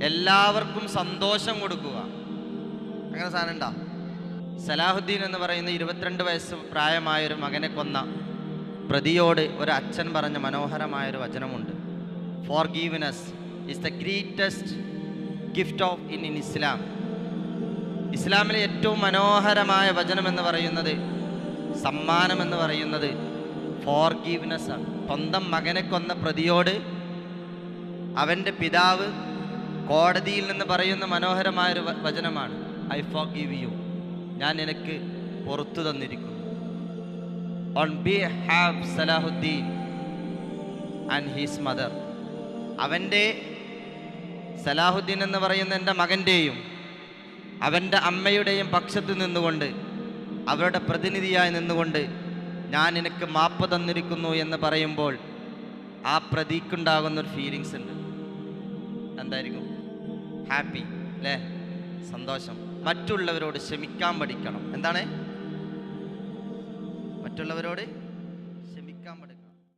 എല്ലാവർക്കും സന്തോഷം കൊടുക്കുക. അങ്ങനെ സാധനം ഉണ്ടോ? സലാഹുദ്ദീൻ എന്ന് പറയുന്ന 22 വയസ്സ് പ്രായമായൊരു മകനെ കൊന്ന പ്രതിയോട് ഒരു അച്ഛൻ പറഞ്ഞ മനോഹരമായൊരു വചനമുണ്ട്. Forgiveness is the greatest gift of in Islam. ഇസ്ലാമിലെ ഏറ്റവും മനോഹരമായ വചനം എന്ന് പറയുന്നത്, സമ്മാനം എന്ന് പറയുന്നത് ഫോർഗീവ്നെസ് ആണ്. സ്വന്തം മകനെ കൊന്ന പ്രതിയോട് അവൻ്റെ പിതാവ് കോടതിയിൽ നിന്ന് പറയുന്ന മനോഹരമായൊരു വചനമാണ്, ഐ ഫോർഗീവ് യു, ഞാൻ നിനക്ക് പുറത്തു തന്നിരിക്കുന്നു. On behalf Salahuddin and his mother. അവൻ്റെ സലാഹുദ്ദീൻ എന്ന് പറയുന്ന എൻ്റെ മകൻ്റെയും അവൻ്റെ അമ്മയുടെയും പക്ഷത്ത് നിന്നുകൊണ്ട്, അവരുടെ പ്രതിനിധിയായി നിന്നുകൊണ്ട് ഞാൻ നിനക്ക് മാപ്പ് തന്നിരിക്കുന്നു എന്ന് പറയുമ്പോൾ ആ പ്രതിക്കുണ്ടാകുന്നൊരു ഫീലിങ്സ് ഉണ്ട്. എന്തായിരിക്കും? ഹാപ്പി അല്ലേ? സന്തോഷം. മറ്റുള്ളവരോട് ക്ഷമിക്കാൻ പഠിക്കണം. എന്താണ്? മറ്റുള്ളവരോട്